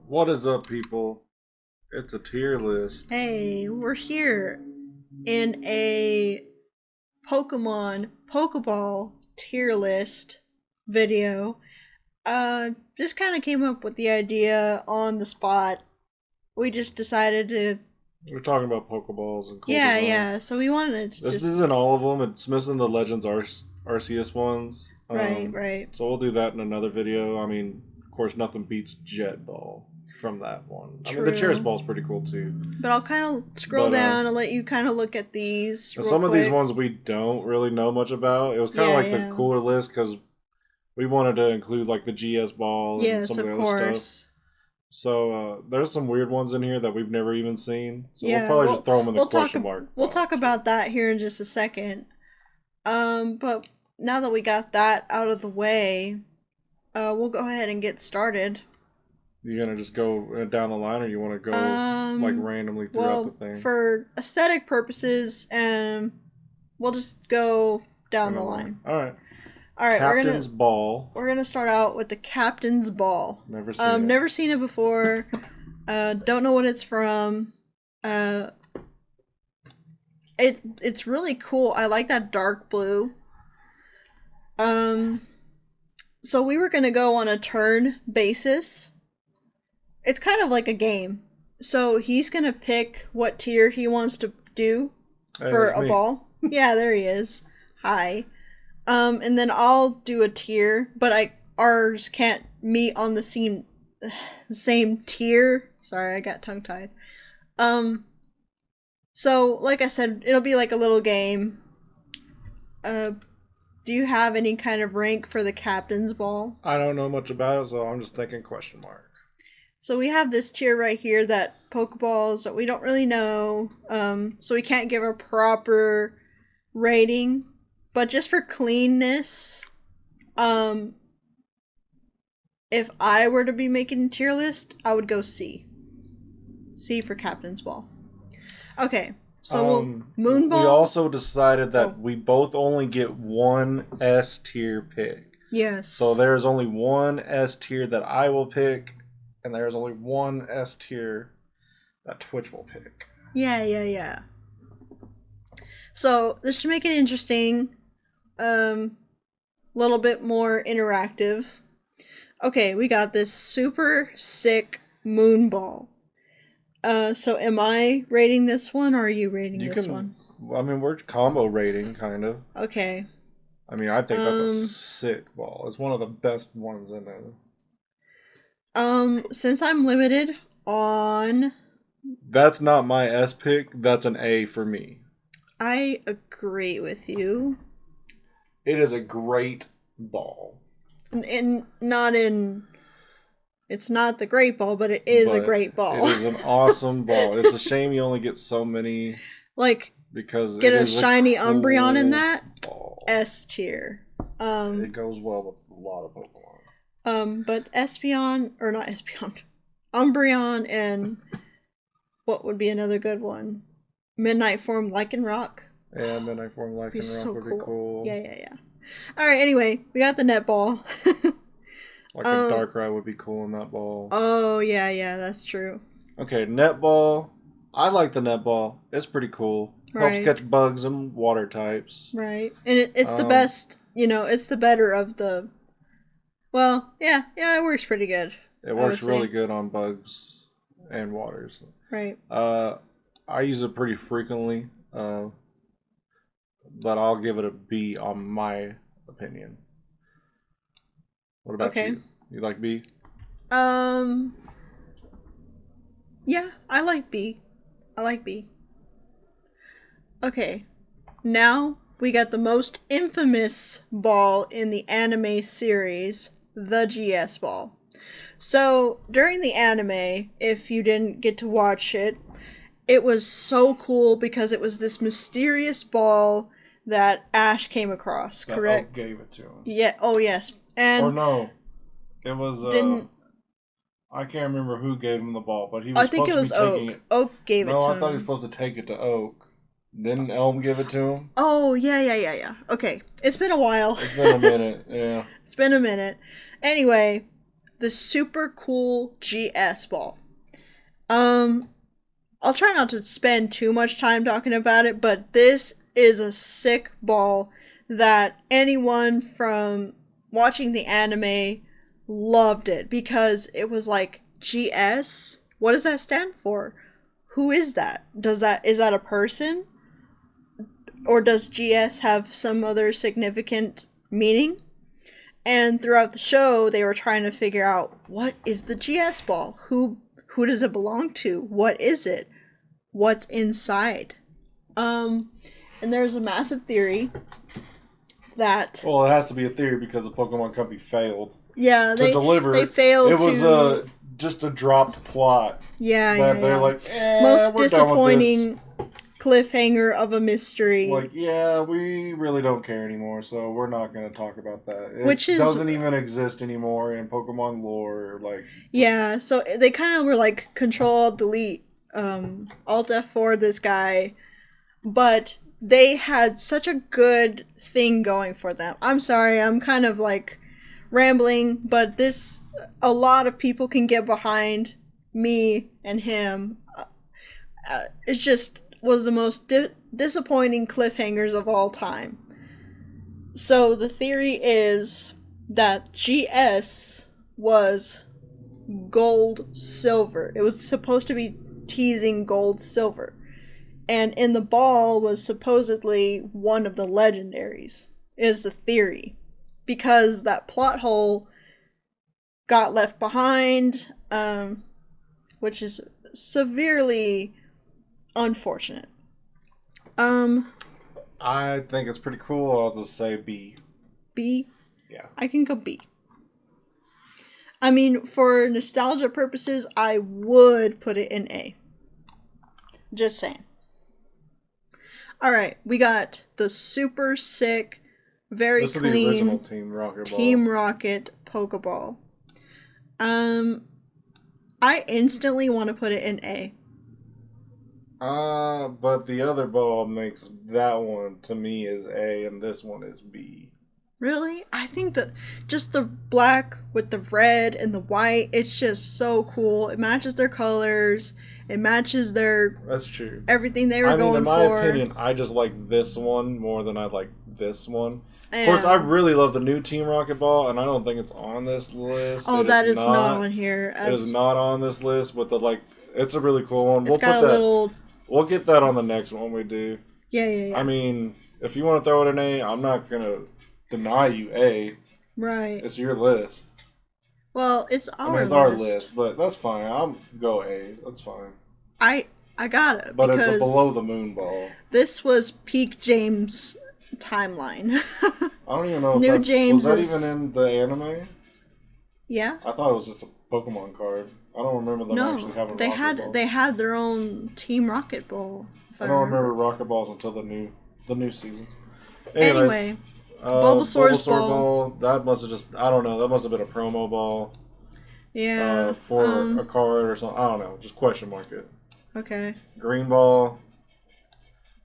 What is up, people? It's a tier list. Hey, we're here in a Pokeball tier list video. Just kind of came up with the idea on the spot. We just decided to, We're talking about Pokeballs and cool yeah, designs. yeah. So we wanted to This just, isn't all of them. It's missing the Legends Arceus ones. right. So we'll do that in another video. I mean, of course, nothing beats Jet Ball from that one. I mean, the Cherish True. Ball's pretty cool too. But I'll kind of scroll But down and let you kind of look at these real some of quick. these ones we don't really know much about. It was kind of Yeah, like yeah. the cooler list because we wanted to include like the GS Ball and Yes, some of of the other course. stuff. So there's some weird ones in here that we've never even seen. So we'll Yeah, probably just throw them in the we'll question mark. we'll talk about that here in just a second. But now that we got that out of the way, we'll go ahead and get started. You gonna just go down the line, or you want to go like randomly throughout Well, the thing? for aesthetic purposes, we'll just go down the line. All right. All right, Captain's Ball. we're gonna start out with the Captain's Ball. Never seen it. Never seen it before. Don't know what it's from. It's really cool. I like that dark blue. So we were gonna go on a turn basis. It's kind of like a game. So he's gonna pick what tier he wants to do for a ball. Yeah, there he is. Hi. And then I'll do a tier, but ours can't meet on the same tier. Sorry, I got tongue tied. So like I said, it'll be like a little game. Do you have any kind of rank for the Captain's Ball? I don't know much about it, so I'm just thinking question mark. So we have this tier right here that Pokeballs that we don't really know. So we can't give a proper rating. But just for cleanness, if I were to be making a tier list, I would go C. C for Captain's Ball. Okay, so Moon Ball. We also decided that we both only get one S tier pick. Yes. So there's only one S tier that I will pick, and there's only one S tier that Twitch will pick. Yeah. So this should make it interesting. Little bit more interactive. Okay, we got this super sick Moon Ball. So am I rating this one, or are you rating this one? I mean, we're combo rating, kind of. Okay. I mean, I think that's a sick ball. It's one of the best ones in there. Since I'm limited on... That's not my S pick. That's an A for me. I agree with you. It is a great ball. It's not the great ball, but it is a great ball. It is an awesome ball. It's a shame you only get so many. Because get a shiny cool Umbreon in that ball. S tier. It goes well with a lot of Pokemon. But Umbreon and what would be another good one? Midnight Form Lycanroc. Yeah, Midnight Form Lycanroc would be cool. Yeah. All right. Anyway, we got the netball. Like a Darkrai would be cool in that ball. Oh yeah, that's true. Okay, netball. I like the netball. It's pretty cool. Right. Helps catch bugs and water types. Right, and it's the best. It's the better of the. Well, yeah, it works pretty good. It works really good on bugs and waters. Right. I use it pretty frequently, but I'll give it a B on my opinion. What about you? You like B? Yeah, I like B. Okay, now we got the most infamous ball in the anime series, the GS Ball. So, during the anime, if you didn't get to watch it, it was so cool because it was this mysterious ball that Ash came across, correct? Oak gave it to him. Yeah, oh yes. Or no, it was, I can't remember who gave him the ball, but he was supposed to be taking it. Oak gave it to him. No, I thought he was supposed to take it to Oak. Didn't Elm give it to him? Oh, yeah. Okay, it's been a while. It's been a minute, yeah. It's been a minute. Anyway, the super cool GS ball. I'll try not to spend too much time talking about it, but this is a sick ball that anyone from watching the anime loved it because it was like, GS? What does that stand for? Who is that? Is that a person? Or does GS have some other significant meaning? And throughout the show, they were trying to figure out, what is the GS ball? Who does it belong to? What is it? What's inside? And there's a massive theory that... Well, it has to be a theory because the Pokemon Company failed. Yeah, they deliver. They failed It was just a dropped plot. Yeah. They're like, most disappointing cliffhanger of a mystery. Like, yeah, we really don't care anymore, so we're not going to talk about that. It doesn't even exist anymore in Pokemon lore. Like, yeah, so they kind of were like, Control-Delete, Alt F4 this guy, but they had such a good thing going for them. I'm sorry, I'm kind of like rambling, but a lot of people can get behind me and him. It just was the most disappointing cliffhangers of all time. So the theory is that GS was gold silver. It was supposed to be teasing gold silver. And in the ball was supposedly one of the legendaries, is the theory. Because that plot hole got left behind, which is severely unfortunate. I think it's pretty cool. I'll just say B. B? Yeah. I can go B. I mean, for nostalgia purposes, I would put it in A. Just saying. Alright, we got the super sick, very clean the original Team Rocket Pokeball. I instantly want to put it in A. But the other ball makes that one, to me, is A, and this one is B. Really? I think that just the black with the red and the white, it's just so cool. It matches their colors. It matches their... That's true. Everything they were going for. In my opinion, I just like this one more than I like this one. Of course, I really love the new Team Rocket Ball, and I don't think it's on this list. Oh, that is not on here. It is not on this list, but it's a really cool one. It's got a little... We'll get that on the next one we do. Yeah. I mean, if you want to throw it in A, I'm not going to deny you A. Right. It's your list. Well, it's our list, but that's fine. I'll go A. That's fine. I got it. But it's a below the moon ball. This was peak James timeline. I don't even know if was that even in the anime? Yeah. I thought it was just a Pokemon card. I don't remember them actually having Rocket Balls. They had their own Team Rocket Ball. I don't remember Rocket Balls until the new seasons. Anyway, Bulbasaur's ball. That must have I don't know. That must have been a promo ball. Yeah. For a card or something. I don't know. Just question mark it. Okay. Green ball.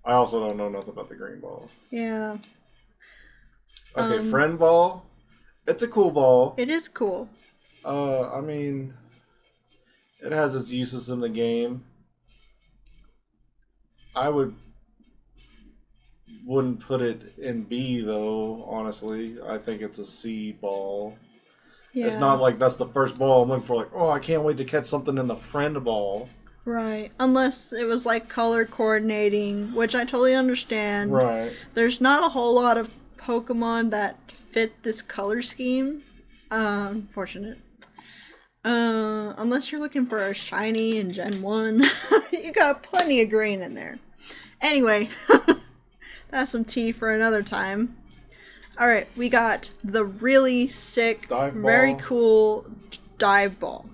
I also don't know nothing about the green ball. Yeah. Okay, friend ball. It's a cool ball. It is cool. I mean, it has its uses in the game. I wouldn't put it in B though, honestly. I think it's a C ball. Yeah. It's not like that's the first ball I'm looking for, like, oh, I can't wait to catch something in the friend ball. Right. Unless it was like color coordinating, which I totally understand. Right. There's not a whole lot of Pokemon that fit this color scheme. Unfortunate. Unless you're looking for a shiny in Gen 1. You got plenty of green in there. Anyway, that's some tea for another time. Alright, we got the really sick, very cool dive ball.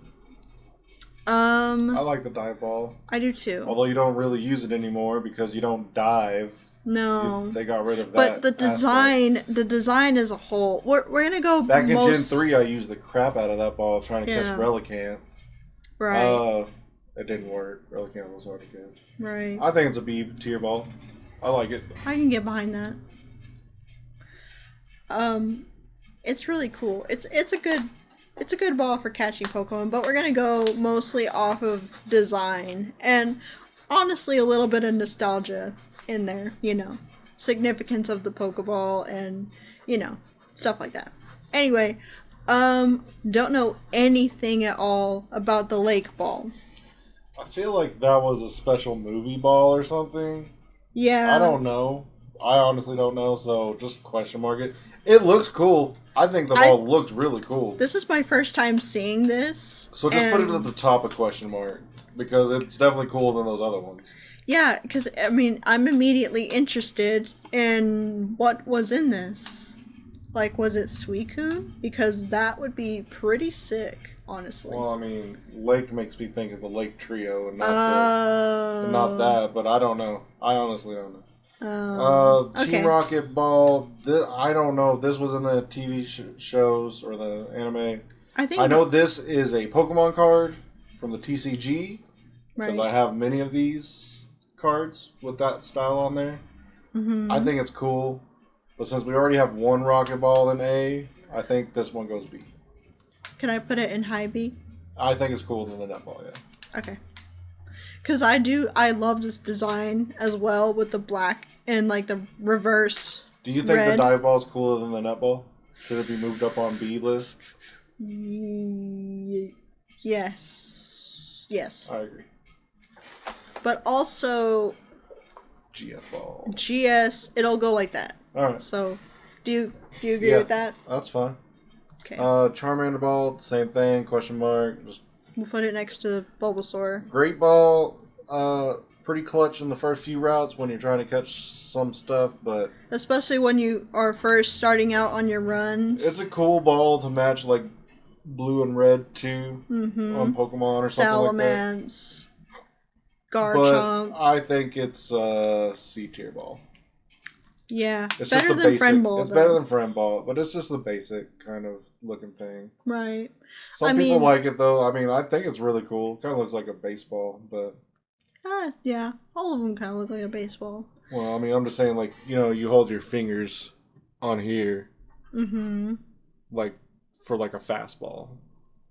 I like the dive ball. I do too. Although you don't really use it anymore because you don't dive. No. They got rid of that. But the design as a whole, we're gonna go back in Gen 3, I used the crap out of that ball trying to catch Relicanth. Right. It didn't work. Relicanth was hard to catch. Right. I think it's a B tier ball. I like it. I can get behind that. It's really cool. It's a good it's a good ball for catching Pokemon, but we're gonna go mostly off of design and honestly a little bit of nostalgia in there, significance of the Pokeball and, stuff like that. Anyway, don't know anything at all about the Lake Ball. I feel like that was a special movie ball or something. Yeah. I don't know. I honestly don't know, so just question mark it. It looks cool. I think the ball looks really cool. This is my first time seeing this. So just put it at the top of question mark, because it's definitely cooler than those other ones. Yeah, because, I'm immediately interested in what was in this. Like, was it Suicune? Because that would be pretty sick, honestly. Well, Lake makes me think of the Lake Trio and not that, but I don't know. I honestly don't know. Team Rocket Ball, I don't know if this was in the TV shows or the anime. I know this is a Pokemon card from the TCG, because I have many of these cards with that style on there. Mm-hmm. I think it's cool, but since we already have one Rocket Ball in A, I think this one goes B. Can I put it in high B? I think it's cooler than the Netball, yeah. Okay. Because I love this design as well with the black and like the reverse. Do you think the dive ball is cooler than the netball? Should it be moved up on B list? Yes. I agree. But also GS ball. GS, it'll go like that. All right. So, do you agree with that? That's fine. Okay. Charmander ball, same thing. Question mark. Just we'll put it next to Bulbasaur. Great ball, pretty clutch in the first few routes when you're trying to catch some stuff, but especially when you are first starting out on your runs. It's a cool ball to match like blue and red too on Pokemon or something Salamence, like that. Garchomp. But I think it's C tier ball. Yeah, it's better just than basic, friend ball. It's better than friend ball, but it's just the basic kind of looking thing. Right. Some people like it though. I think it's really cool. Kind of looks like a baseball, but yeah, all of them kind of look like a baseball. Well, I'm just saying, like, you hold your fingers on here, like for like a fastball.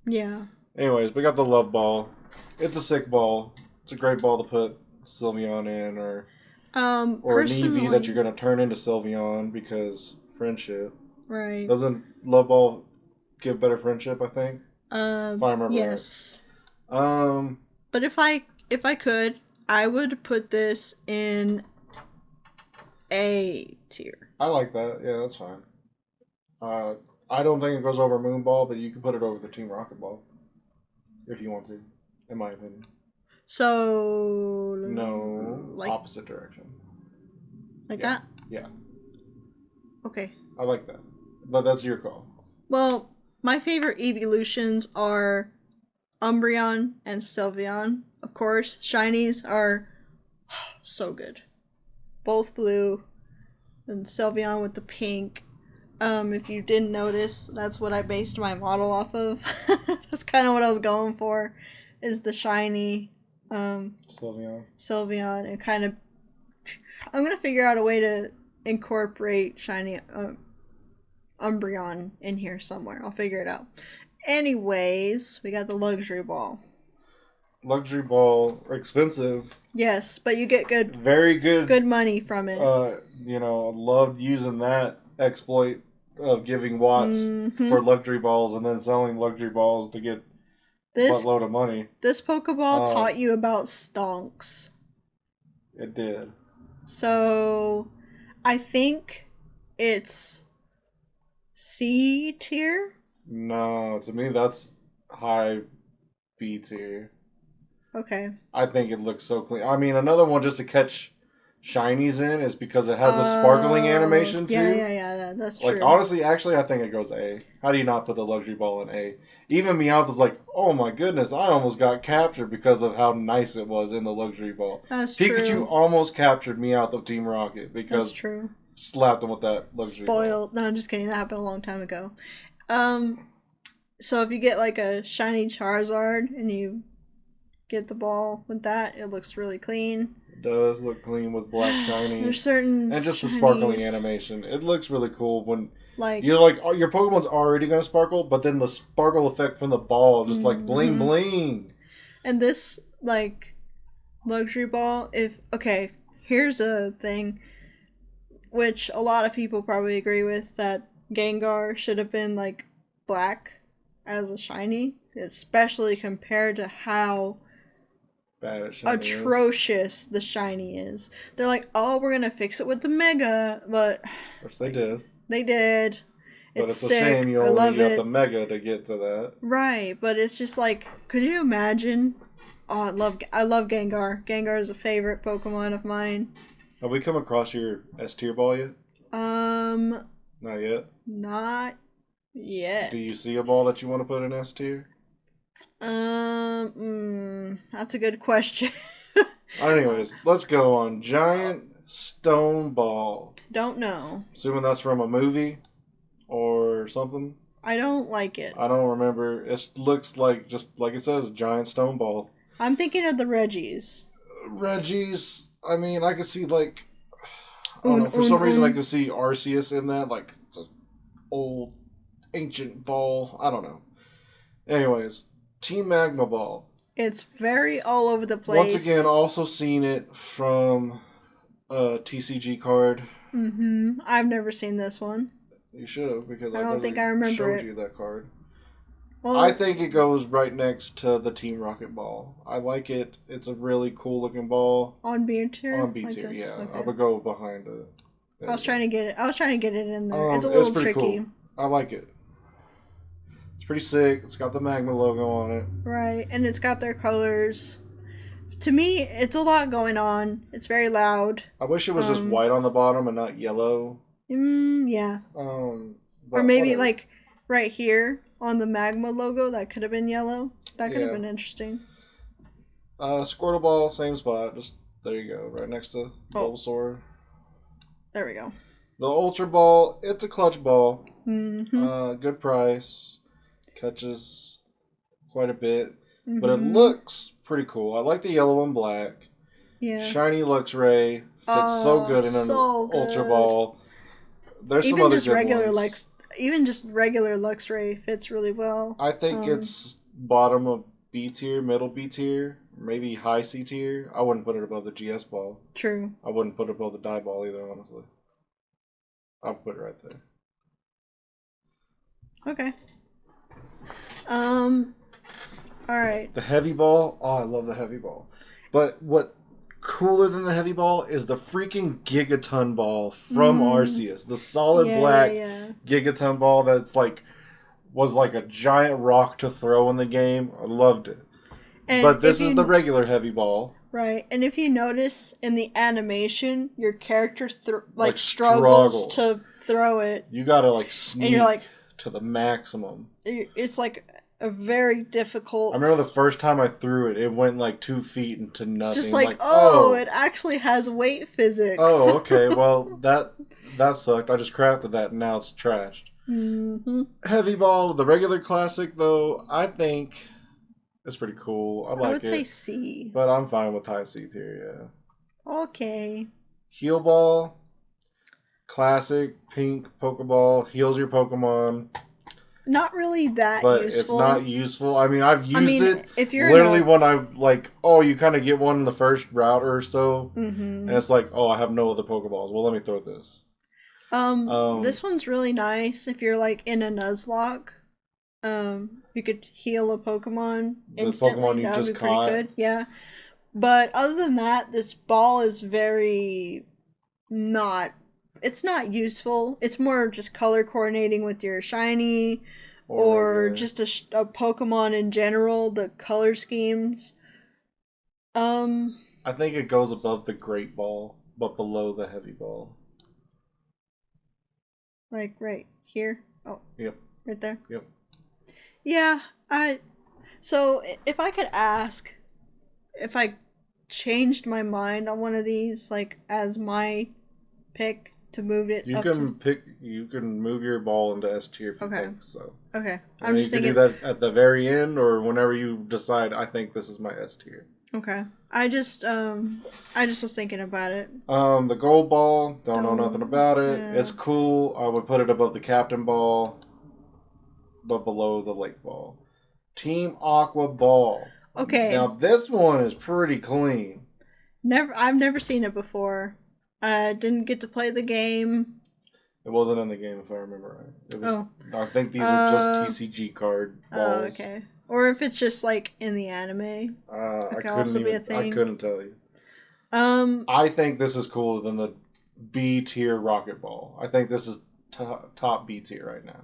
Yeah. Anyways, we got the love ball. It's a sick ball. It's a great ball to put Sylveon in, or an Eevee that you're gonna turn into Sylveon because friendship. Right. Doesn't love ball give better friendship? I think. If I remember yes. Right. But if I could, I would put this in A tier. I like that. Yeah, that's fine. I don't think it goes over Moon Ball, but you can put it over the Team Rocket Ball if you want to, in my opinion. So no, like opposite direction. Like that? Yeah. Okay. I like that, but that's your call. Well, my favorite evolutions are Umbreon and Sylveon. Of course, shinies are so good. Both blue and Sylveon with the pink. If you didn't notice, that's what I based my model off of. That's kind of what I was going for, is the shiny Sylveon, and kind of I'm gonna figure out a way to incorporate shiny Umbreon in here somewhere. I'll figure it out. Anyways, we got the luxury ball. Luxury ball, expensive. Yes, but you get very good money from it. Loved using that exploit of giving watts for luxury balls and then selling luxury balls to get a buttload of money. This Pokeball taught you about stonks. It did. So, I think it's C tier? No, to me that's high B tier. Okay. I think it looks so clean. Another one just to catch shinies in is because it has the sparkling animation too. Yeah, that's true. Like, honestly, actually, I think it goes A. How do you not put the luxury ball in A? Even Meowth is like, oh my goodness, I almost got captured because of how nice it was in the luxury ball. That's Pikachu true. Almost captured Meowth of Team Rocket because that's true. Slapped him with that luxury Spoiled. ball. No, I'm just kidding. That happened a long time ago. So if you get like a shiny Charizard and you get the ball with that, it looks really clean. It does look clean with black shiny. There's certain and just shinies. the sparkling animation. It looks really cool when Like you're like your Pokemon's already gonna sparkle, but then the sparkle effect from the ball is just like bling bling. And this like luxury ball, here's a thing which a lot of people probably agree with, that Gengar should have been like black as a shiny, especially compared to how atrocious the shiny is. They're like, oh, we're gonna fix it with the Mega, but yes, they did. They did. But it's a shame you only got the Mega to get to that. Right, but it's just like, could you imagine? Oh, I love Gengar. Gengar is a favorite Pokemon of mine. Have we come across your S tier ball yet? Not yet. Not yet. Do you see a ball that you want to put in S tier? That's a good question. Anyways, let's go on. Giant Stone Ball. Don't know. Assuming that's from a movie or something. I don't like it. I don't remember. It looks like, just like it says, Giant Stone Ball. I'm thinking of the Reggies. Reggies, I mean, I could see like, I don't know, for some reason I could see Arceus in that, like the old ancient ball. I don't know. Anyways, Team Magma Ball. It's very all over the place. Once again, also seen it from a TCG card. I've never seen this one. You should have, because I don't think I remember showed you that card. Well, I think it goes right next to the Team Rocket Ball. I like it. It's a really cool looking ball. On B tier? On B tier, yeah. Okay. I would go behind it. I was trying to get it in there. It's a little tricky. Cool. I like it. It's pretty sick. It's got the Magma logo on it. Right, and it's got their colors. To me, it's a lot going on. It's very loud. I wish it was just white on the bottom and not yellow. Yeah. Or maybe whatever. like right here on the Magma logo, that could have been yellow. That could have been interesting. Squirtle Ball, same spot. Just there you go, right next to Bulbasaur. There we go. The Ultra Ball, it's a clutch ball. Good price. Catches quite a bit. But it looks pretty cool. I like the yellow and black. Yeah. Shiny Luxray. Fits so good in an Ultra Ball. There's some other good ones. Even just regular Luxray fits really well. I think it's bottom of B tier, middle B tier, maybe high C tier. I wouldn't put it above the GS ball. True. I wouldn't put it above the die ball either, honestly. I'll put it right there. Okay. Alright. The heavy ball. Oh, I love the heavy ball. But what cooler than the heavy ball is the freaking Gigaton ball from Arceus. The solid black Gigaton ball that's was like a giant rock to throw in the game. I loved it. And but this is the regular heavy ball. Right. And if you notice in the animation, your character struggles to throw it. You gotta sneak to the maximum. It's like a very difficult... I remember the first time I threw it, it went 2 feet into nothing. Just it actually has weight physics. Oh, okay. Well, that sucked. I just crafted that and now it's trashed. Heavy ball, the regular classic, though, I think it's pretty cool. I like it. I would say C. But I'm fine with high C tier, yeah. Okay. Heal ball, classic, pink Pokeball, heals your Pokemon. Not really that but useful. But it's not useful. I mean, I've used it if you're literally when I you kind of get one in the first route or so. And it's I have no other Pokeballs. Well, let me throw this. This one's really nice if you're in a Nuzlocke. You could heal a Pokemon instantly. The Pokemon you just caught. Pretty good. Yeah. But other than that, this ball is very it's not useful. It's more just color coordinating with your shiny or just a Pokemon in general, the color schemes. I think it goes above the Great Ball, but below the Heavy Ball. Right here? Oh. Yep. Right there? Yep. Yeah, so if I could ask if I changed my mind on one of these, as my pick to move it you can move your ball into S tier if you think so. Okay. I'm just thinking... You can do that at the very end or whenever you decide, I think this is my S tier. Okay. I just was thinking about it. The gold ball, don't know nothing about it. Yeah. It's cool. I would put it above the captain ball, but below the lake ball. Team Aqua ball. Okay. Now this one is pretty clean. I've never seen it before. I didn't get to play the game. It wasn't in the game if I remember right. It was, I think these are just TCG card balls. Oh, okay. Or if it's just like in the anime. I couldn't tell you. I think this is cooler than the B tier rocket ball. I think this is top B tier right now.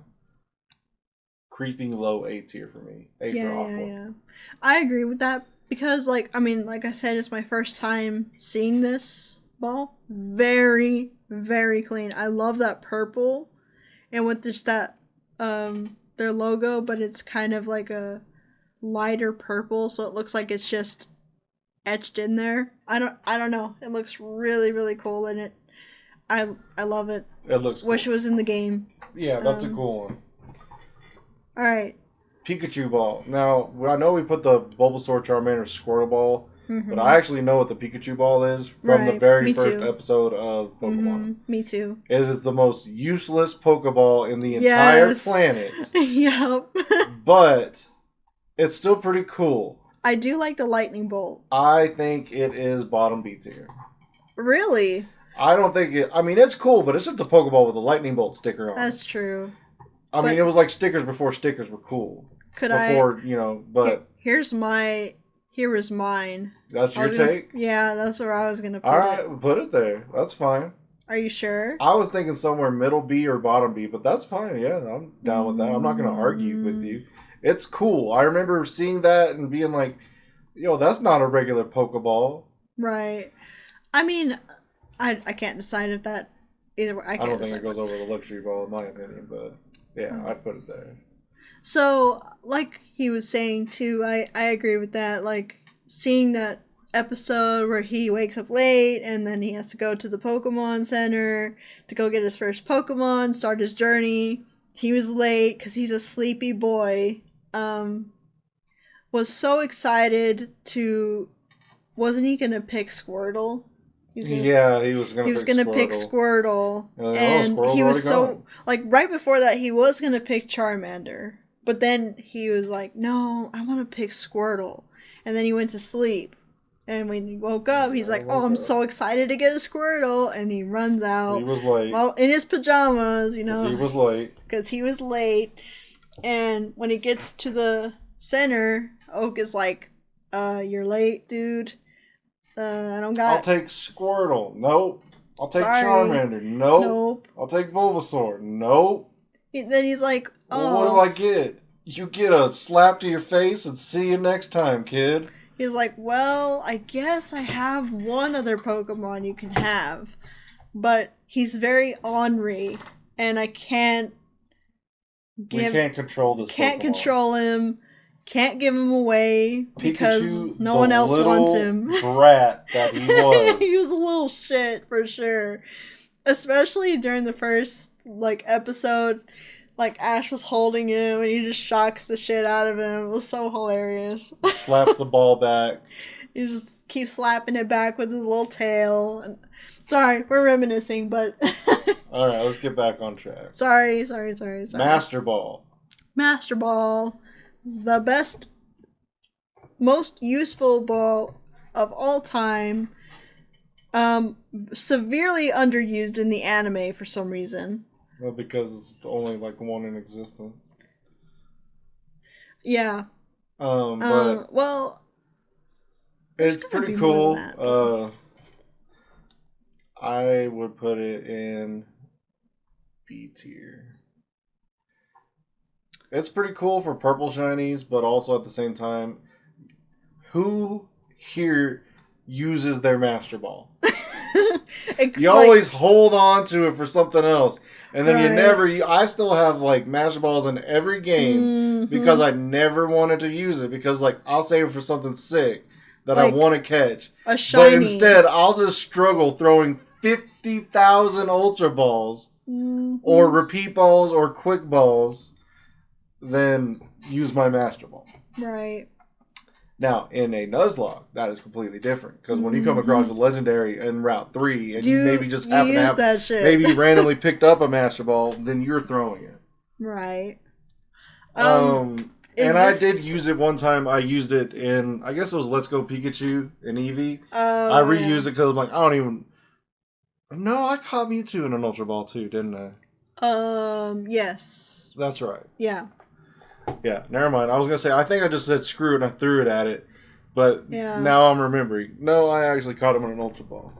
Creeping low A tier for me. A for Aqua. Yeah. I agree with that because, like I said, it's my first time seeing this ball. Very, very clean. I love that purple, and with just that their logo, but it's kind of like a lighter purple, so it looks like it's just etched in there. I don't know. It looks really, really cool, and I love it. It looks cool. Wish it was in the game. Yeah, that's a cool one. All right. Pikachu ball. Now, I know we put the Bulbasaur, Charmander, Squirtle ball, but I actually know what the Pikachu ball is from the very first episode of Pokemon. Me too. It is the most useless Pokeball in the entire planet. Yep. But it's still pretty cool. I do like the lightning bolt. I think it is bottom B tier. Really? I don't think it... I mean, it's cool, but it's just a Pokeball with a lightning bolt sticker on it. That's true. I mean, it was like stickers before stickers were cool. But... Here is mine. That's your take? Yeah, that's where I was going to put it. Alright, put it there. That's fine. Are you sure? I was thinking somewhere middle B or bottom B, but that's fine. Yeah, I'm down with that. I'm not going to argue with you. It's cool. I remember seeing that and being like, yo, that's not a regular Pokeball. Right. I mean, I can't decide if that... Either way, I don't think it goes over the luxury ball, in my opinion, but... Yeah, I'd put it there. So, like he was saying too, I agree with that. Like, seeing that episode where he wakes up late and then he has to go to the Pokemon Center to go get his first Pokemon, start his journey. He was late because he's a sleepy boy. Was so excited to... Wasn't he going to pick Squirtle? He was gonna pick Squirtle, and he was so like right before that he was gonna pick Charmander, but then he was like, "No, I want to pick Squirtle," and then he went to sleep, and when he woke up, he's like, "Oh, I'm so excited to get a Squirtle," and he runs out. He was late. Well, in his pajamas, you know. He was late. Because he was late, and when he gets to the center, Oak is like, "You're late, dude." I'll take Squirtle. Nope. I'll take Charmander. Nope. I'll take Bulbasaur. Nope. Then he's like, "Oh, well, what do I get? You get a slap to your face and see you next time, kid." He's like, "Well, I guess I have one other Pokemon you can have, but he's very ornery, and I can't We can't control this. Can't Pokemon. Control him." Can't give him away because Pikachu, no one else wants him. Brat that he was. He was a little shit for sure. Especially during the first episode, Ash was holding him and he just shocks the shit out of him. It was so hilarious. Slaps the ball back. He just keeps slapping it back with his little tail. And sorry, we're reminiscing, but all right, let's get back on track. Sorry. Master Ball. The best, most useful ball of all time. Severely underused in the anime for some reason. Well, because it's only one in existence. Yeah. But well, it's pretty cool. I would put it in B tier. It's pretty cool for purple shinies, but also at the same time, who here uses their Master Ball? You always hold on to it for something else. And then I still have Master Balls in every game because I never wanted to use it because I'll save it for something sick that I want to catch. A shiny. But instead, I'll just struggle throwing 50,000 Ultra Balls or Repeat Balls or Quick Balls. Then use my Master Ball. Right. Now, in a Nuzlocke, that is completely different. Because when you come across a legendary in Route 3, and you maybe just happen to have... that shit. Maybe you randomly picked up a Master Ball, then you're throwing it. Right. And I did use it one time. I used it in... I guess it was Let's Go Pikachu in Eevee. I reused it because I'm like, I don't even... No, I caught Mewtwo in an Ultra Ball too, didn't I? Yes. That's right. Yeah. Yeah, never mind. I was going to say, I think I just said screw it and I threw it at it. But now I'm remembering. No, I actually caught him in an Ultra Ball.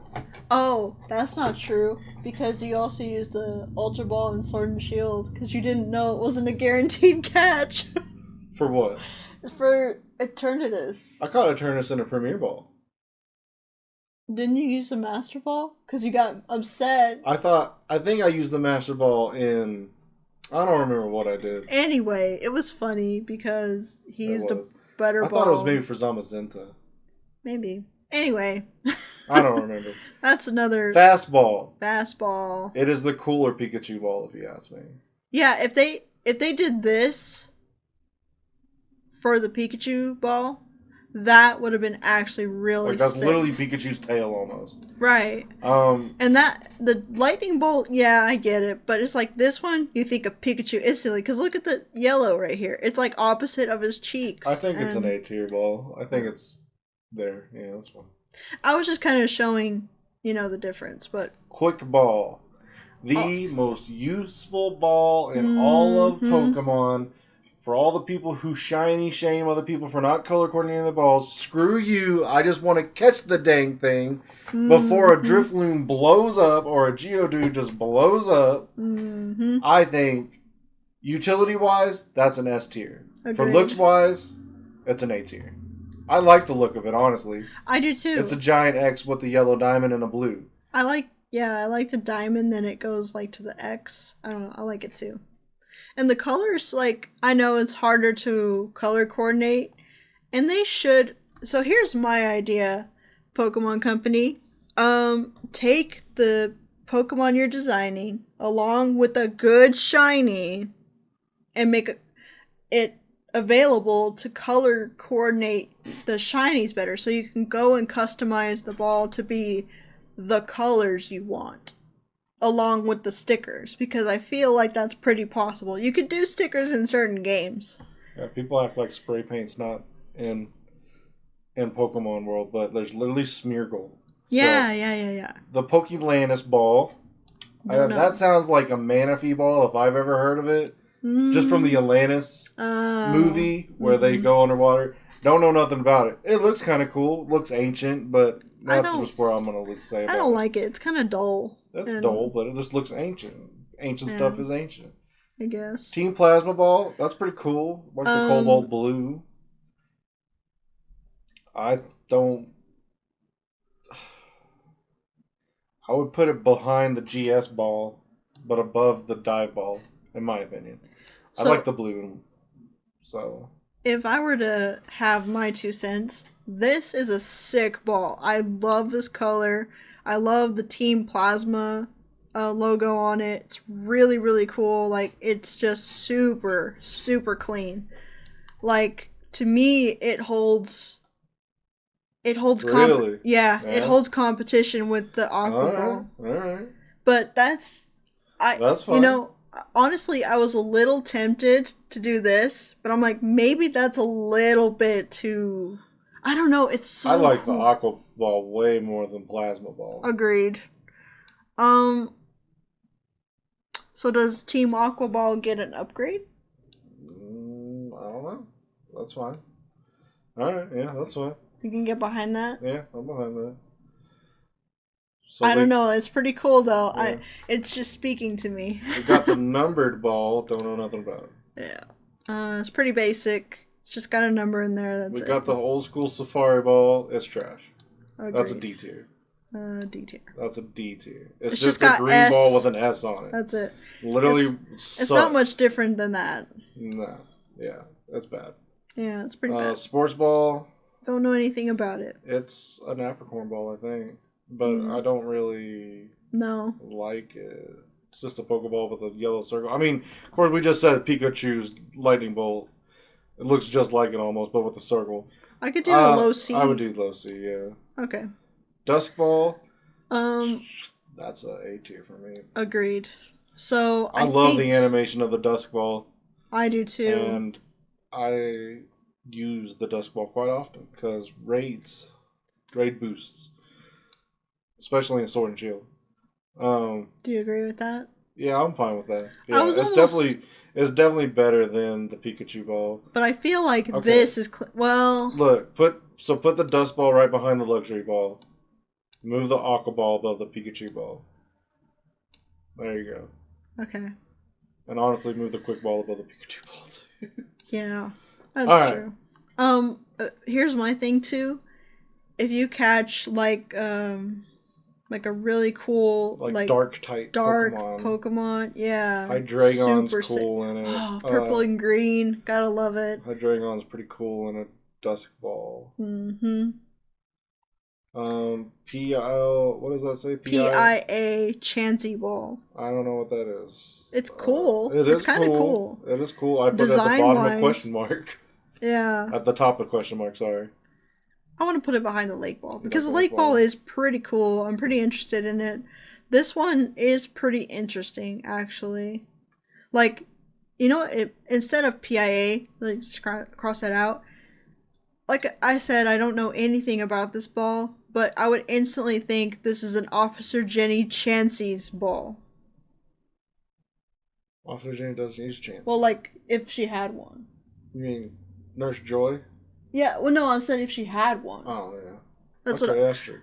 Oh, that's not true. Because you also used the Ultra Ball in Sword and Shield. Because you didn't know it wasn't a guaranteed catch. For what? For Eternatus. I caught Eternatus in a Premier Ball. Didn't you use the Master Ball? Because you got upset. I think I used the Master Ball in... I don't remember what I did. Anyway, it was funny because he used a better ball. I thought it was maybe for Zamazenta. Maybe. Anyway. I don't remember. That's another... Fastball. It is the cooler Pikachu ball, if you ask me. Yeah, if they did this for the Pikachu ball, that would have been actually really that's sick. literally Pikachu's tail almost. Right. And the lightning bolt, yeah, I get it, but it's like this one, you think of Pikachu instantly, because look at the yellow right here. It's like opposite of his cheeks. I think it's an A tier ball. I think it's there. Yeah, that's fine. I was just kind of showing, the difference, but... Quick Ball. The most useful ball in all of Pokemon. For all the people who shiny shame other people for not color coordinating the balls, screw you. I just want to catch the dang thing before a Drifloon blows up or a Geodude just blows up. I think, utility-wise, that's an S tier. Agreed. For looks-wise, it's an A tier. I like the look of it, honestly. I do too. It's a giant X with the yellow diamond and a blue. I like the diamond, then it goes to the X. I don't know, I like it too. And the colors, I know it's harder to color coordinate, and they should. So here's my idea, Pokemon Company. Take the Pokemon you're designing along with a good shiny and make it available to color coordinate the shinies better, so you can go and customize the ball to be the colors you want. Along with the stickers, because I feel like that's pretty possible. You could do stickers in certain games. Yeah, people act like spray paint's not in Pokemon world, but there's literally Smeargle. Yeah. The Pokelanus ball. That sounds like a Manaphy ball if I've ever heard of it. Just from the Atlantis movie where they go underwater. Don't know nothing about it. It looks kind of cool. Looks ancient, but that's just where I'm going to say about it. I don't like it. It's kind of dull. That's dull, but it just looks ancient. Ancient stuff is ancient. I guess. Team Plasma Ball, that's pretty cool. Like the Cobalt Blue. I would put it behind the GS ball, but above the dive ball, in my opinion. I like the blue. So, if I were to have my 2 cents, this is a sick ball. I love this color. I love the Team Plasma logo on it. It's really, really cool. It's just super, super clean. To me, it holds... Really? Yeah, it holds competition with the Aqua Ball. All right. But that's fine. Honestly, I was a little tempted to do this, but I'm like, maybe that's a little bit too... I don't know, it's so I like cool. the Aqua Ball way more than Plasma Ball. Agreed. So does Team Aqua Ball get an upgrade? I don't know. That's fine. Alright, yeah, that's fine. You can get behind that? Yeah, I'm behind that. So I don't know, it's pretty cool though. Yeah. It's just speaking to me. We got the numbered ball, don't know nothing about it. Yeah. It's pretty basic. It's just got a number in there. We got the old school Safari Ball. It's trash. Agreed. That's a D tier. D tier. That's a D tier. It's just a green ball with an S on it. That's it. Literally, it's not much different than that. No. Yeah, that's bad. Yeah, it's pretty bad. Sports Ball. Don't know anything about it. It's an apricorn ball, I think, but I don't really like it. It's just a Pokeball with a yellow circle. I mean, of course, we just said Pikachu's lightning bolt. It looks just like it almost, but with a circle. I could do a low C. I would do low C, yeah. Okay. Dusk Ball. That's a A tier for me. Agreed. So I love the animation of the Dusk Ball. I do too. And I use the Dusk Ball quite often because raid boosts, especially in Sword and Shield. Do you agree with that? Yeah, I'm fine with that. Yeah, it's definitely better than the Pikachu Ball. But I feel like this is Look, put the Dust Ball right behind the Luxury Ball. Move the Aqua Ball above the Pikachu Ball. There you go. Okay. And honestly, move the Quick Ball above the Pikachu Ball too. Yeah, that's true. Here's my thing too. If you catch like a really cool dark Pokemon, yeah. Hydreigon's cool in it. Oh, purple and green, gotta love it. Hydreigon's pretty cool in a Dusk Ball. Mm-hmm. What does that say? PIA Chansey Ball. I don't know what that is. It's cool. It's kind of cool. It is cool. I put it at the bottom of question mark. Yeah. At the top of question mark, sorry. I want to put it behind the Lake Ball because the Lake Ball is pretty cool. I'm pretty interested in it. This one is pretty interesting, actually. Like, instead of PIA, just cross that out. Like I said, I don't know anything about this ball, but I would instantly think this is an Officer Jenny Chansey's ball. Officer Jenny doesn't use Chansey. Well, like, if she had one. You mean Nurse Joy? Yeah, well, no, I'm saying if she had one. Oh, yeah. That's that's true.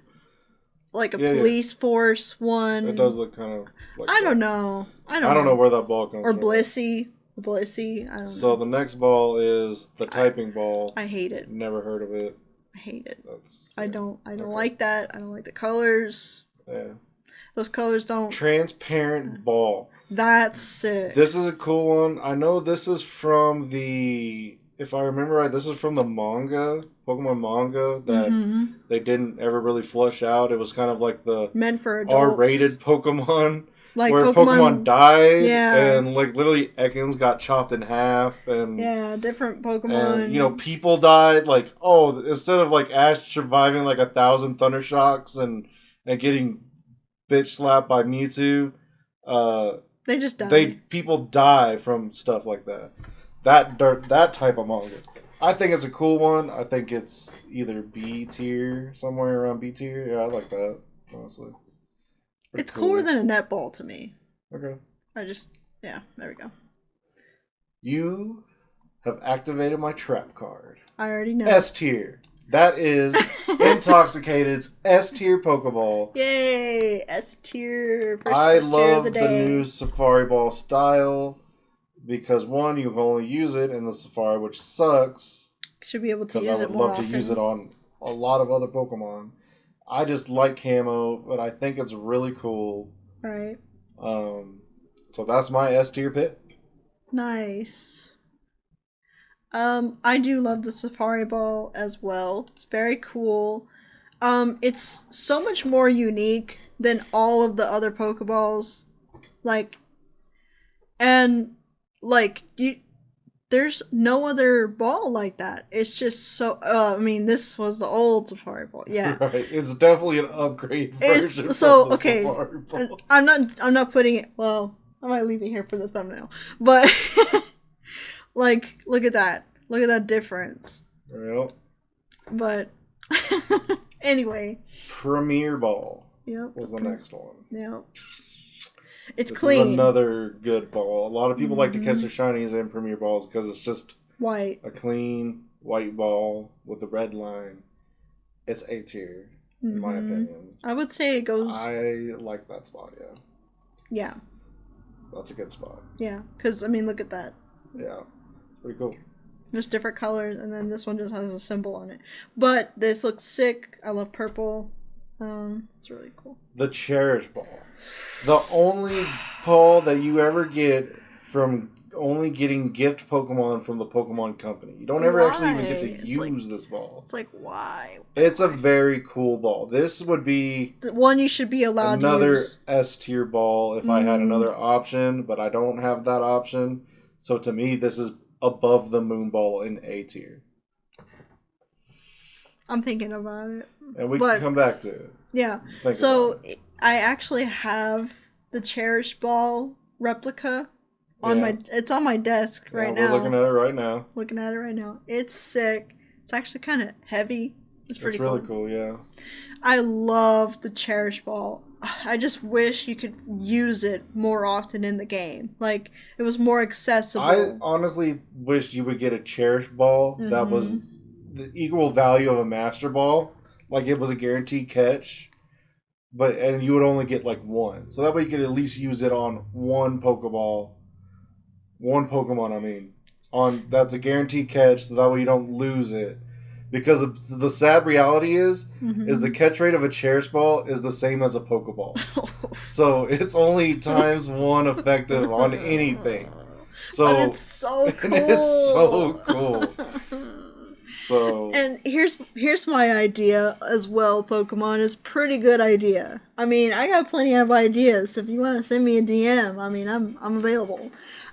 Like a police force one. It does look kind of like I don't know. I don't know where that ball comes from. Or Blissey, I don't know. So the next ball is the typing ball. I hate it. Never heard of it. I hate it. I don't like that. I don't like the colors. Yeah. Those colors don't. Transparent ball. That's sick. This is a cool one. I know this is from if I remember right, this is from the manga, Pokemon manga, that they didn't ever really flush out. It was kind of like the meant for adults. R-rated Pokemon. Like where Pokemon died, and like literally Ekans got chopped in half, and different Pokemon. And, people died. Like, instead of like Ash surviving like 1,000 Thunder Shocks and getting bitch slapped by Mewtwo, they just died. People die from stuff like that. That type of manga. I think it's a cool one. I think it's either B tier, somewhere around B tier. Yeah, I like that, honestly. It's cooler than a netball to me. Okay. There we go. You have activated my trap card. I already know. S tier. That is Intoxicated's S tier Pokeball. Yay! S tier. I love the new Safari Ball style because one, you can only use it in the Safari, which sucks. Should be able to use it more often. I would love to use it on a lot of other Pokemon. I just like camo, but I think it's really cool. Right. So that's my S tier pick. Nice. I do love the Safari Ball as well. It's very cool. It's so much more unique than all of the other Pokeballs. There's no other ball like that. It's just so. This was the old Safari Ball. Yeah, right. It's definitely an upgrade version. Okay. I'm not putting it. Well, I might leave it here for the thumbnail. But look at that. Look at that difference. Well. But anyway. Premier Ball. Yep. Was the next one. Yep. It's this clean. Is another good ball. A lot of people like to catch their shinies in Premier Balls because it's just white. A clean white ball with a red line. It's A tier, in my opinion. I would say it goes. I like that spot. Yeah. Yeah. That's a good spot. Yeah, because look at that. Yeah, pretty cool. Just different colors, and then this one just has a symbol on it. But this looks sick. I love purple. It's really cool. The Cherish Ball. The only ball that you ever get from only getting gift Pokemon from the Pokemon Company. You don't ever actually even get to use this ball. It's like, why? It's a very cool ball. This would be the one you should be allowed to use. Another S tier ball if I had another option, but I don't have that option. So to me, this is above the Moon Ball in A tier. I'm thinking about it. And we can come back to it. Yeah. So I actually have the Cherish Ball replica on it's on my desk right now. We're looking at it right now. It's sick. It's actually kind of heavy. It's pretty really cool, yeah. I love the Cherish Ball. I just wish you could use it more often in the game. Like, it was more accessible. I honestly wish you would get a Cherish Ball that was the equal value of a Master Ball. Like, it was a guaranteed catch. And you would only get, like, one. So that way you could at least use it on one Pokeball. One Pokemon, I mean. That's a guaranteed catch, so that way you don't lose it. Because the sad reality is the catch rate of a Cherish Ball is the same as a Pokeball. So it's only times one effective on anything. So but it's so cool. It's so cool. So and here's my idea as well, Pokemon. It's a pretty good idea. I mean, I got plenty of ideas. If you want to send me a DM, I mean, I'm available.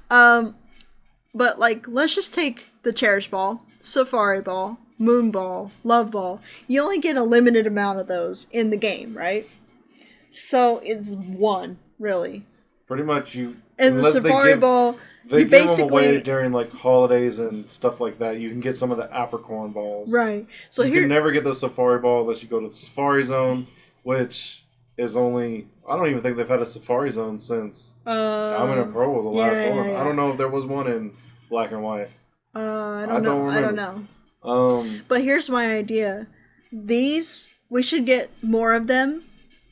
But like, let's just take the Cherish Ball, Safari Ball, Moon Ball, Love Ball. You only get a limited amount of those in the game, right? So it's one, really. Pretty much you. And the Safari Ball, they give them away during like holidays and stuff like that. You can get some of the Apricorn balls, right? So you can never get the Safari Ball unless you go to the Safari Zone, which is only. I don't even think they've had a Safari Zone since Diamond and Pearl was the last one. Yeah. I don't know if there was one in Black and White. I don't know. But here's my idea. We should get more of them,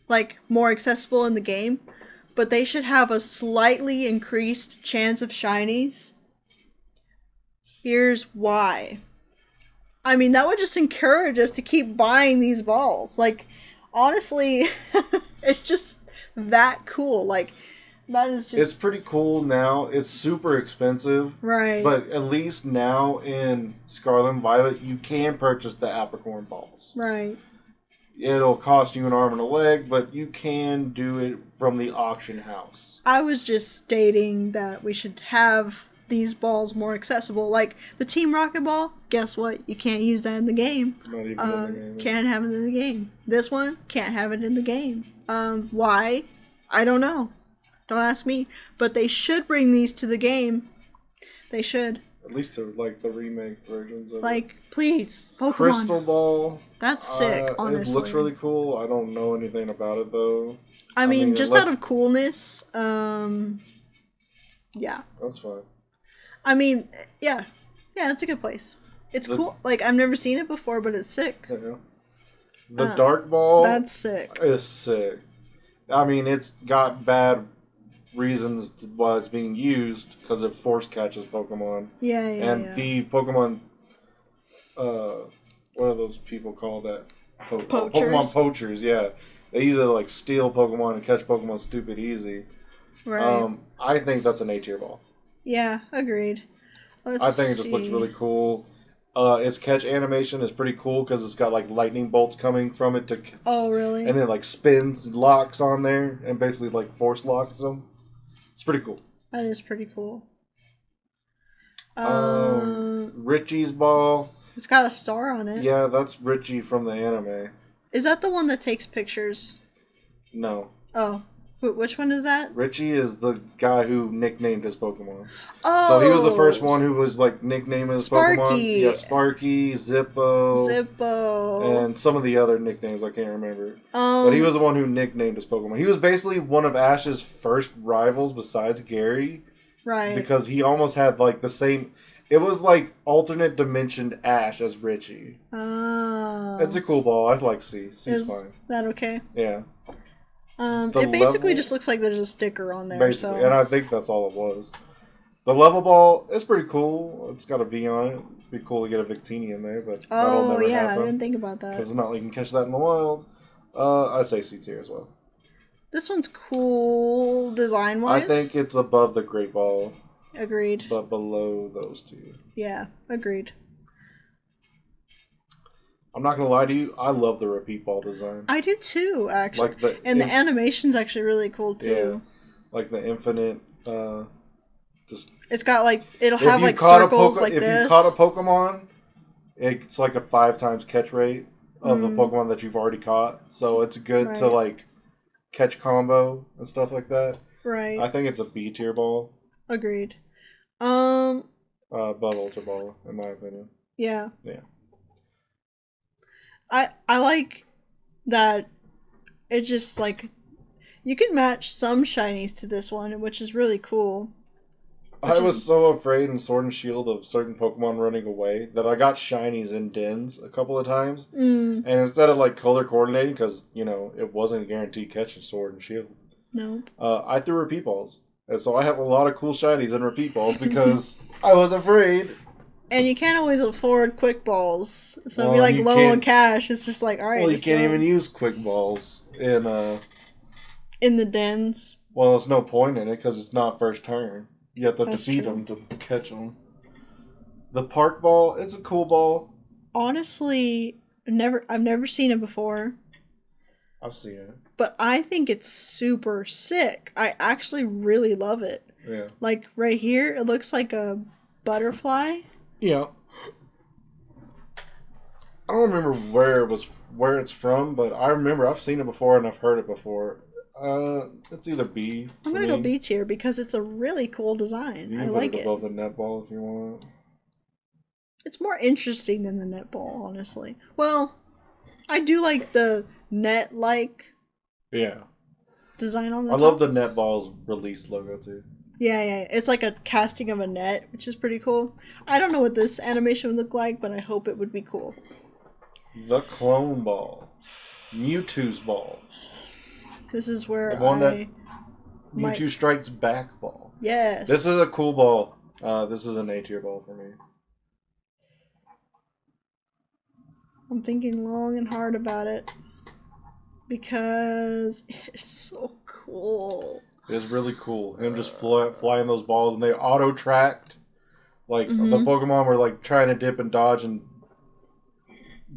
like more accessible in the game, but they should have a slightly increased chance of shinies. Here's why. I mean, that would just encourage us to keep buying these balls. Like, honestly, it's just that cool. Like, that is just... It's pretty cool now. It's super expensive. Right. But at least now in Scarlet and Violet, you can purchase the Apricorn balls. Right. It'll cost you an arm and a leg, but you can do it from the auction house. I was just stating that we should have these balls more accessible. Like, the Team Rocket Ball, guess what? You can't use that in the game. It's not even in the game. Can't have it in the game. This one, can't have it in the game. Why? I don't know. Don't ask me. But they should bring these to the game. They should. At least to, like, the remake versions of Like, please. Pokemon. Crystal Ball. That's sick, honestly. It looks really cool. I don't know anything about it, though. I mean just out of coolness, yeah. That's fine. I mean, yeah. Yeah, it's a good place. It's cool. Like, I've never seen it before, but it's sick. Yeah. The Dark Ball. That's sick. Is sick. I mean, it's got bad reasons why it's being used because it force catches Pokemon. Yeah. The Pokemon, what are those people called that? Poachers? Pokemon poachers, yeah. They use it to like steal Pokemon and catch Pokemon stupid easy. Right. I think that's an A-tier ball. Yeah, agreed. I think it just looks really cool. Its catch animation is pretty cool because it's got like lightning bolts coming from it to. Oh, really? And then like spins locks on there and basically like force locks them. It's pretty cool. That is pretty cool. Richie's ball. It's got a star on it. Yeah, that's Richie from the anime. Is that the one that takes pictures? No. Oh. Which one is that? Richie is the guy who nicknamed his Pokemon. Oh! So he was the first one who was like nicknaming his Sparky. Pokemon. Yeah, Sparky, Zippo. Zippo. And some of the other nicknames I can't remember. But he was the one who nicknamed his Pokemon. He was basically one of Ash's first rivals besides Gary. Right. Because he almost had like the same... It was like alternate dimensioned Ash as Richie. Oh. It's a cool ball. I'd like C. C's fine. Is that okay? Yeah. It basically just looks like there's a sticker on there. Basically, so. and I think that's all it was. The level ball is pretty cool. It's got a V on it. It'd be cool to get a Victini in there, but that'll never happen. I didn't think about that. Because it's not like you can catch that in the wild. I'd say C tier as well. This one's cool design-wise. I think it's above the Great Ball. Agreed. But below those two. Yeah, agreed. I'm not gonna lie to you. I love the repeat ball design. I do too, actually. The animation's actually really cool too. Yeah, like the infinite. It's got like it'll have like circles like this. If you caught a Pokemon, it's like a 5 times catch rate. of a Pokemon that you've already caught. So it's good to, like, catch combo and stuff like that. Right. I think it's a B tier ball. Agreed. But Ultra Ball, in my opinion. Yeah. Yeah. I like that it just, like, you can match some shinies to this one, which is really cool. I was so afraid in Sword and Shield of certain Pokemon running away that I got shinies in dens a couple of times. And instead of, like, color coordinating, because, you know, it wasn't a guaranteed catch in Sword and Shield. Nope. I threw repeat balls. And so I have a lot of cool shinies and repeat balls because I was afraid. And you can't always afford quick balls. So if you're, like, low on cash, it's just like, alright. Well, you can't even use quick balls in the dens. Well, there's no point in it because it's not first turn. You have to defeat them to catch them. The Park Ball, it's a cool ball. Honestly, I've never seen it before. I've seen it. But I think it's super sick. I actually really love it. Yeah. Like, right here, it looks like a butterfly. Yeah. I don't remember where it's from, but I remember I've seen it before and I've heard it before. It's either B. I'm gonna go B tier because it's a really cool design. I like it. You can put it above the netball if you want. It's more interesting than the netball, honestly. Well, I do like the net-like design on the top. I love the netball's release logo too. Yeah. It's like a casting of a net, which is pretty cool. I don't know what this animation would look like, but I hope it would be cool. The Clone Ball. Mewtwo's ball. This is where the one that Mewtwo Strikes Back ball. Yes. This is a cool ball. This is an A tier ball for me. I'm thinking long and hard about it because it's so cool. It's really cool. Him just flying those balls, and they auto-tracked. Like, the Pokemon were, like, trying to dip and dodge and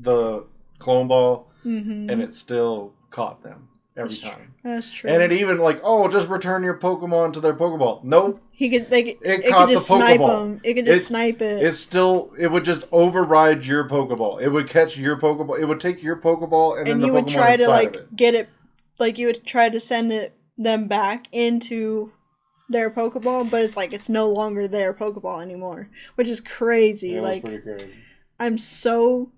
the clone ball, and it still caught them every time. That's true. And it even, like, just return your Pokemon to their Pokeball. Nope. It could just snipe them. It could just snipe it. It would just override your Pokeball. It would catch your Pokeball. It would take your Pokeball and then the Pokemon inside of it. And you would try to, like, get it, like, you would try to send them back into their Pokeball, but it's like, it's no longer their Pokeball anymore. Which is crazy. Yeah, like, pretty crazy. I'm so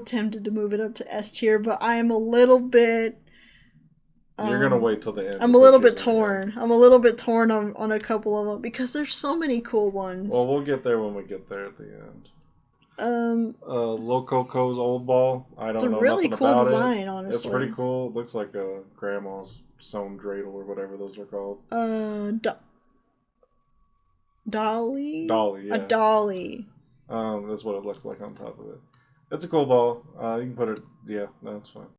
tempted to move it up to S tier, but I am a little bit... You're going to wait till the end. I'm a little bit torn. I'm a little bit torn on a couple of them because there's so many cool ones. Well, we'll get there when we get there at the end. Lococo's old ball. I don't know. It's a really cool design, honestly. It's pretty cool. It looks like a grandma's sewn dreidel or whatever those are called. Dolly? Dolly, yeah. A dolly. That's what it looks like on top of it. It's a cool ball. You can put it... Yeah, that's fine.